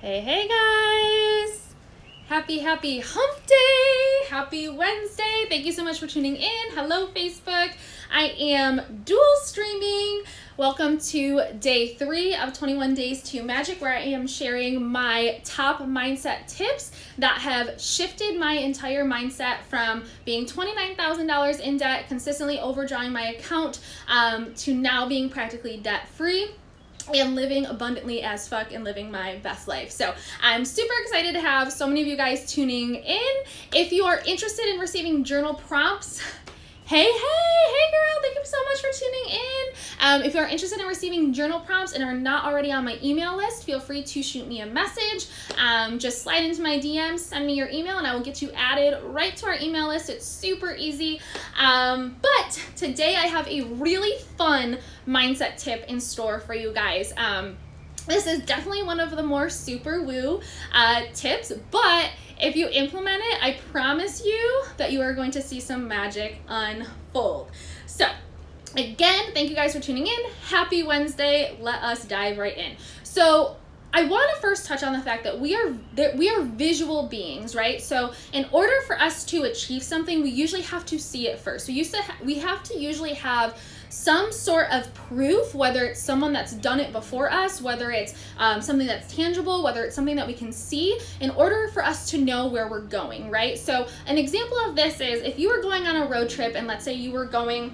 Hey, hey guys! Happy hump day! Happy Wednesday! Thank you so much for tuning in. Hello, Facebook. I am dual streaming. Welcome to day 3 of 21 Days to Magic, where I am sharing my top mindset tips that have shifted my entire mindset from being $29,000 in debt, consistently overdrawing my account, to now being practically debt-free and living abundantly as fuck and living my best life. So I'm super excited to have so many of you guys tuning in. If you are interested in receiving journal prompts, hey girl, thank you so much for tuning in. If you are interested in receiving journal prompts and are not already on my email list, feel free to shoot me a message. Just slide into my DMs, send me your email, and I will get you added right to our email list. It's super easy. But today I have a really fun mindset tip in store for you guys. This is definitely one of the more super woo tips, but if you implement it, I promise you that you are going to see some magic unfold. So again, thank you guys for tuning in. Happy Wednesday. Let us dive right in. So I want to first touch on the fact that we are visual beings, right? So in order for us to achieve something, we usually have to see it first. We have to usually have some sort of proof, whether it's someone that's done it before us, whether it's something that's tangible, whether it's something that we can see, in order for us to know where we're going, right? So an example of this is if you were going on a road trip and let's say you were going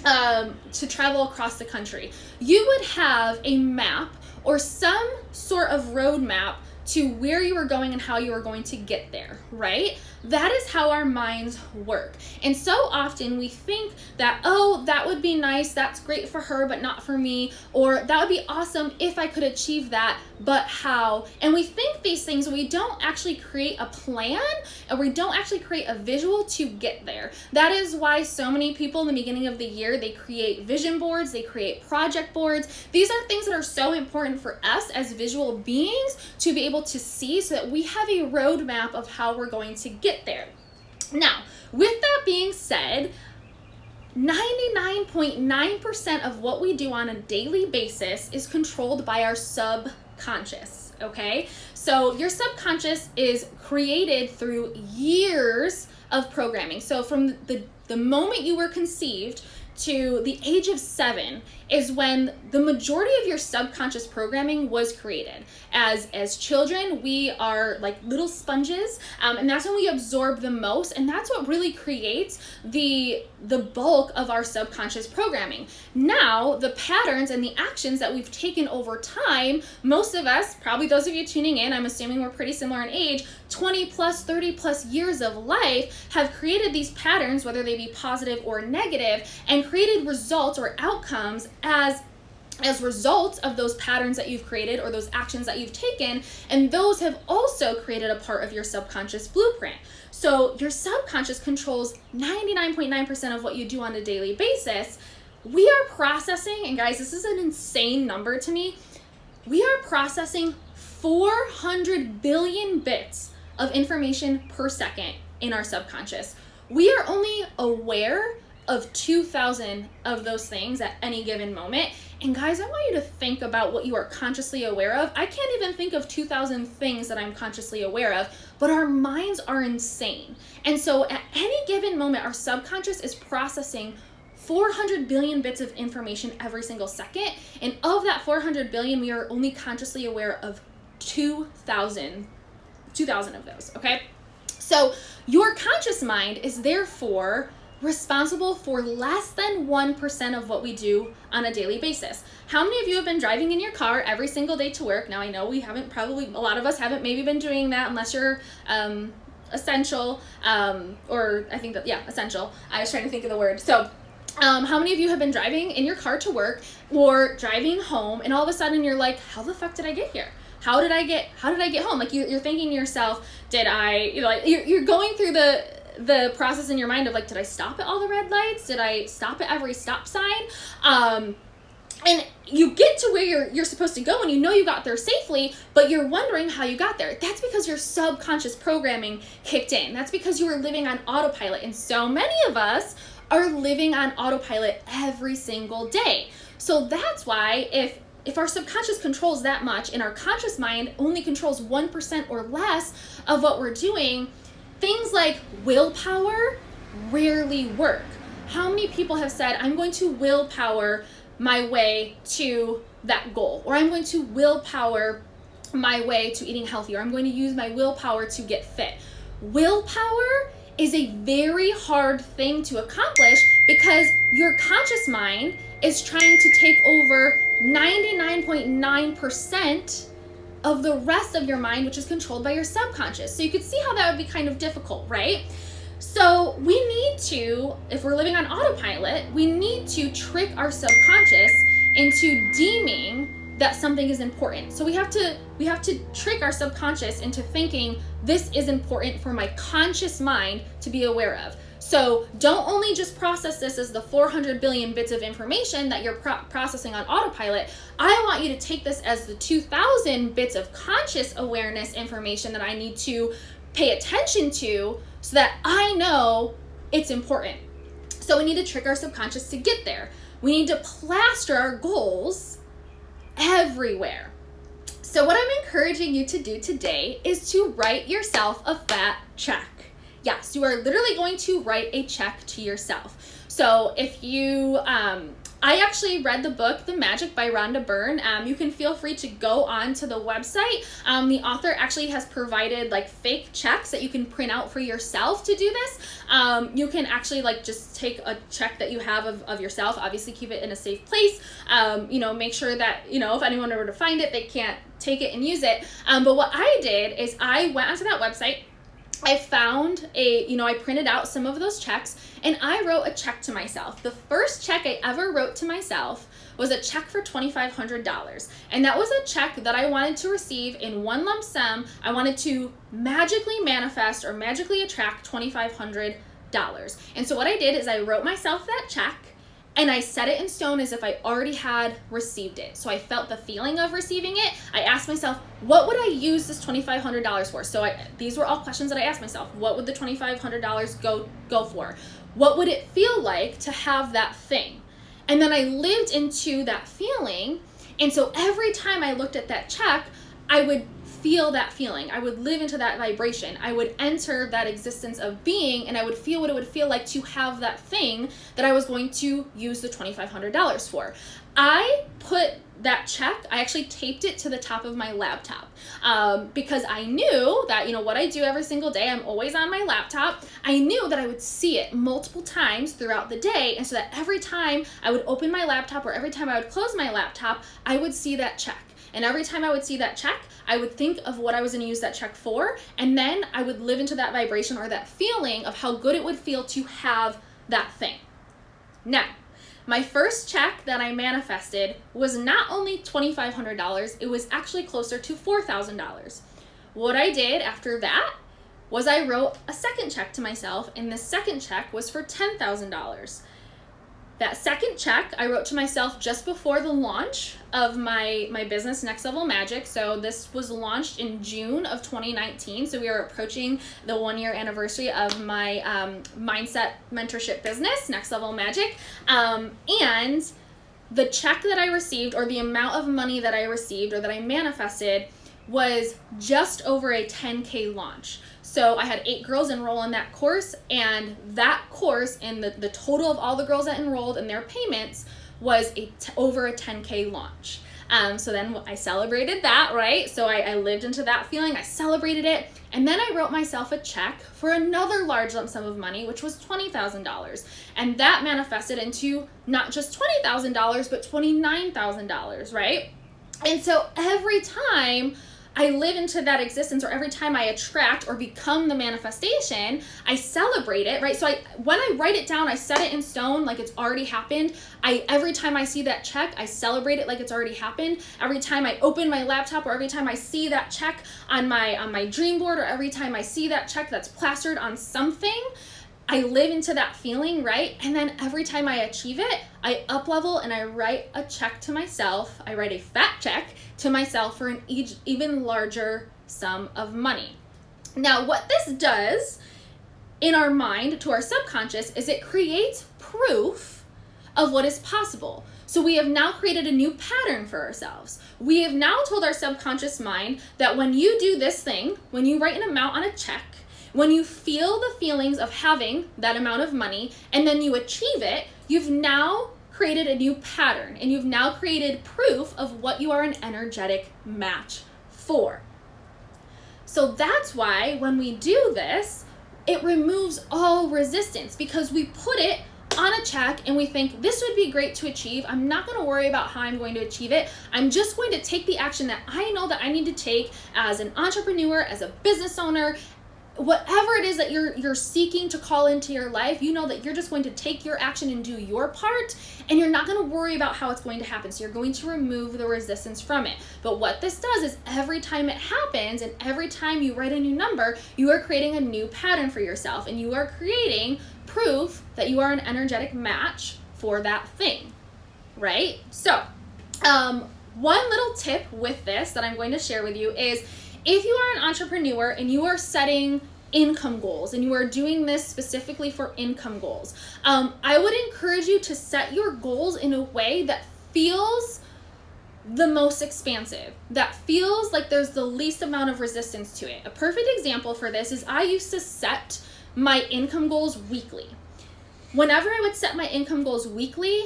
to travel across the country, you would have a map or some sort of roadmap to where you were going and how you were going to get there, right? That is how our minds work. And so often we think that, oh, that would be nice, that's great for her, but not for me, or that would be awesome if I could achieve that, but how? And we think these things, we don't actually create a plan, and we don't actually create a visual to get there. That is why so many people in the beginning of the year, they create vision boards, they create project boards. These are things that are so important for us as visual beings to be able to see, so that we have a roadmap of how we're going to get there. Now, with that being said, 99.9% of what we do on a daily basis is controlled by our subconscious, okay? So your subconscious is created through years of programming. So from the moment you were conceived to the age of 7 is when the majority of your subconscious programming was created. As children, we are like little sponges, and that's when we absorb the most, and that's what really creates the bulk of our subconscious programming. Now, the patterns and the actions that we've taken over time, most of us, probably those of you tuning in, I'm assuming we're pretty similar in age, 20 plus, 30 plus years of life have created these patterns, whether they be positive or negative, and created results or outcomes as results of those patterns that you've created or those actions that you've taken, and those have also created a part of your subconscious blueprint. So your subconscious controls 99.9% of what you do on a daily basis. We are processing, and guys, this is an insane number to me, we are processing 400 billion bits of information per second in our subconscious. We are only aware of 2,000 of those things at any given moment. And guys, I want you to think about what you are consciously aware of. I can't even think of 2,000 things that I'm consciously aware of, but our minds are insane. And so at any given moment, our subconscious is processing 400 billion bits of information every single second. And of that 400 billion, we are only consciously aware of 2,000 of those, okay? So your conscious mind is therefore responsible for less than 1% of what we do on a daily basis. How many of you have been driving in your car every single day to work? Now I know we haven't, probably a lot of us haven't maybe been doing that unless you're essential, or I think that, yeah, essential. I was trying to think of the word. So how many of you have been driving in your car to work or driving home, and all of a sudden you're like, how the fuck did I get here? How did I get home? Like you're thinking to yourself, you're going through the process in your mind of like, did I stop at all the red lights? Did I stop at every stop sign? And you get to where you're supposed to go and you know you got there safely, but you're wondering how you got there. That's because your subconscious programming kicked in. That's because you were living on autopilot. And so many of us are living on autopilot every single day. So that's why if if our subconscious controls that much and our conscious mind only controls 1% or less of what we're doing, things like willpower rarely work. How many people have said, I'm going to willpower my way to that goal, or I'm going to willpower my way to eating healthy, or I'm going to use my willpower to get fit? Willpower is a very hard thing to accomplish because your conscious mind is trying to take over 99.9% of the rest of your mind, which is controlled by your subconscious. So you could see how that would be kind of difficult, right? So we need to, if we're living on autopilot, we need to trick our subconscious into deeming that something is important. So we have to trick our subconscious into thinking this is important for my conscious mind to be aware of. So don't only just process this as the 400 billion bits of information that you're processing on autopilot. I want you to take this as the 2,000 bits of conscious awareness information that I need to pay attention to so that I know it's important. So we need to trick our subconscious to get there. We need to plaster our goals everywhere. So what I'm encouraging you to do today is to write yourself a fat check. Yes, you are literally going to write a check to yourself. So if you, I actually read the book, The Magic by Rhonda Byrne. You can feel free to go on to the website. The author actually has provided like fake checks that you can print out for yourself to do this. You can actually like just take a check that you have of yourself, obviously keep it in a safe place. Make sure that, if anyone were to find it, they can't take it and use it. But what I did is I went onto that website. I found I printed out some of those checks and I wrote a check to myself. The first check I ever wrote to myself was a check for $2,500. And that was a check that I wanted to receive in one lump sum. I wanted to magically manifest or magically attract $2,500. And so what I did is I wrote myself that check and I set it in stone as if I already had received it. So I felt the feeling of receiving it. I asked myself, what would I use this $2,500 for? So these were all questions that I asked myself. What would the $2,500 go for? What would it feel like to have that thing? And then I lived into that feeling. And so every time I looked at that check, I would feel that feeling. I would live into that vibration. I would enter that existence of being, and I would feel what it would feel like to have that thing that I was going to use the $2,500 for. I put that check, I actually taped it to the top of my laptop because I knew that, what I do every single day, I'm always on my laptop. I knew that I would see it multiple times throughout the day. And so that every time I would open my laptop or every time I would close my laptop, I would see that check. And every time I would see that check, I would think of what I was going to use that check for, and then I would live into that vibration or that feeling of how good it would feel to have that thing. Now, my first check that I manifested was not only $2,500, it was actually closer to $4,000. What I did after that was I wrote a second check to myself, and the second check was for $10,000. That second check I wrote to myself just before the launch of my business, Next Level Magic. So this was launched in June of 2019. So we are approaching the 1-year anniversary of my mindset mentorship business, Next Level Magic. And the check that I received, or the amount of money that I received or that I manifested, was just over a 10K launch. So I had 8 girls enroll in that course, and that course and the total of all the girls that enrolled and their payments was over a 10K launch. So then I celebrated that, right? So I lived into that feeling, I celebrated it, and then I wrote myself a check for another large lump sum of money, which was $20,000. And that manifested into not just $20,000, but $29,000, right? And so every time I live into that existence, or every time I attract or become the manifestation, I celebrate it, right? So when I write it down, I set it in stone like it's already happened. Every time I see that check, I celebrate it like it's already happened. Every time I open my laptop, or every time I see that check on my dream board, or every time I see that check that's plastered on something, I live into that feeling, right? And then every time I achieve it, I up level and I write a check to myself. I write a fat check to myself for an even larger sum of money. Now, what this does in our mind to our subconscious is it creates proof of what is possible. So we have now created a new pattern for ourselves. We have now told our subconscious mind that when you do this thing, when you write an amount on a check, when you feel the feelings of having that amount of money and then you achieve it, you've now created a new pattern and you've now created proof of what you are an energetic match for. So that's why when we do this, it removes all resistance because we put it on a check and we think this would be great to achieve. I'm not going to worry about how I'm going to achieve it. I'm just going to take the action that I know that I need to take as an entrepreneur, as a business owner, whatever it is that you're seeking to call into your life. You know that you're just going to take your action and do your part, and you're not going to worry about how it's going to happen. So you're going to remove the resistance from it. But what this does is every time it happens and every time you write a new number, you are creating a new pattern for yourself, and you are creating proof that you are an energetic match for that thing, right? So one little tip with this that I'm going to share with you is, if you are an entrepreneur and you are setting income goals and you are doing this specifically for income goals, I would encourage you to set your goals in a way that feels the most expansive, that feels like there's the least amount of resistance to it. A perfect example for this is I used to set my income goals weekly. Whenever I would set my income goals weekly,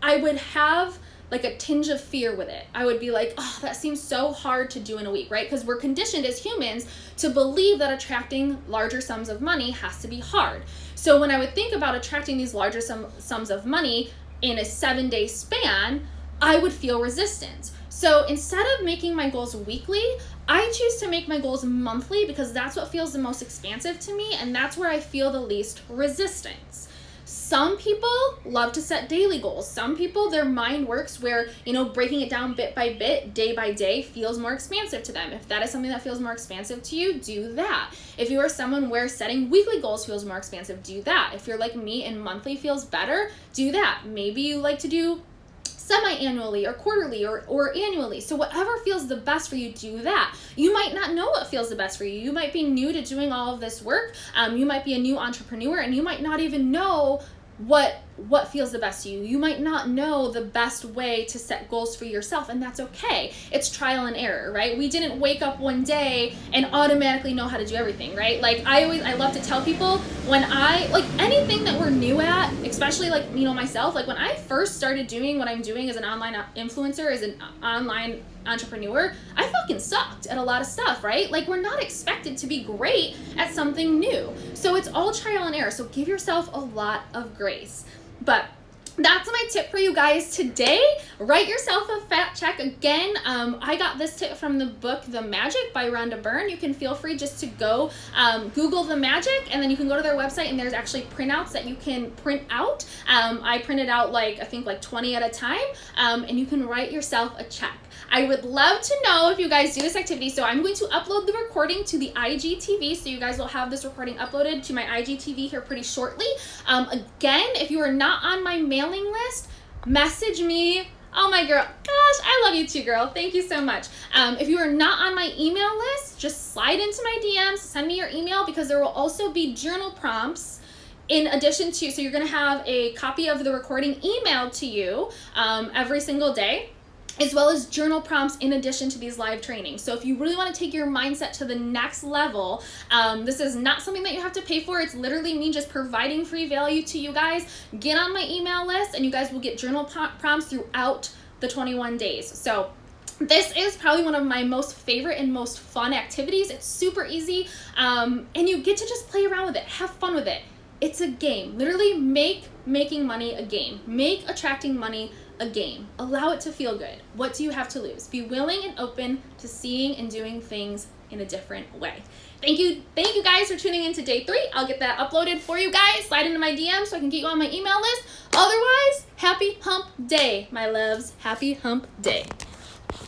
I would have like a tinge of fear with it. I would be like, oh, that seems so hard to do in a week, right? Because we're conditioned as humans to believe that attracting larger sums of money has to be hard. So when I would think about attracting these larger sums of money in a 7-day span, I would feel resistance. So instead of making my goals weekly, I choose to make my goals monthly because that's what feels the most expansive to me, and that's where I feel the least resistance. Some people love to set daily goals. Some people, their mind works where, breaking it down bit by bit, day by day feels more expansive to them. If that is something that feels more expansive to you, do that. If you are someone where setting weekly goals feels more expansive, do that. If you're like me and monthly feels better, do that. Maybe you like to do semi-annually or quarterly or annually. So whatever feels the best for you, do that. You might not know what feels the best for you. You might be new to doing all of this work. You might be a new entrepreneur and you might not even know what feels the best to you. You might not know the best way to set goals for yourself, and that's okay. It's trial and error, right? We didn't wake up one day and automatically know how to do everything, right? Like I love to tell people when anything that we're new at, especially myself, like when I first started doing what I'm doing as an online influencer, as an online entrepreneur, I fucking sucked at a lot of stuff, right? Like we're not expected to be great at something new. So it's all trial and error. So give yourself a lot of grace. But that's my tip for you guys today. Write yourself a fat check. Again, I got this tip from the book The Magic by Rhonda Byrne. You can feel free just to go Google The Magic, and then you can go to their website and there's actually printouts that you can print out. I printed out I think 20 at a time, and you can write yourself a check. I would love to know if you guys do this activity. So I'm going to upload the recording to the IGTV. So you guys will have this recording uploaded to my IGTV here pretty shortly. Again, if you are not on my mailing list, message me. Oh my girl, gosh, I love you too, girl. Thank you so much. If you are not on my email list, just slide into my DMs, send me your email, because there will also be journal prompts in addition to, so you're gonna have a copy of the recording emailed to you every single day, as well as journal prompts in addition to these live trainings. So if you really want to take your mindset to the next level, this is not something that you have to pay for. It's literally me just providing free value to you guys. Get on my email list and you guys will get journal prompts throughout the 21 days. So this is probably one of my most favorite and most fun activities. It's super easy, and you get to just play around with it, have fun with it. It's a game. Literally make making money a game. Make attracting money a game. Allow it to feel good. What do you have to lose? Be willing and open to seeing and doing things in a different way. Thank you guys for tuning in to day 3. I'll get that uploaded for you guys. Slide into my DM so I can get you on my email list. Otherwise, happy hump day, my loves. Happy hump day.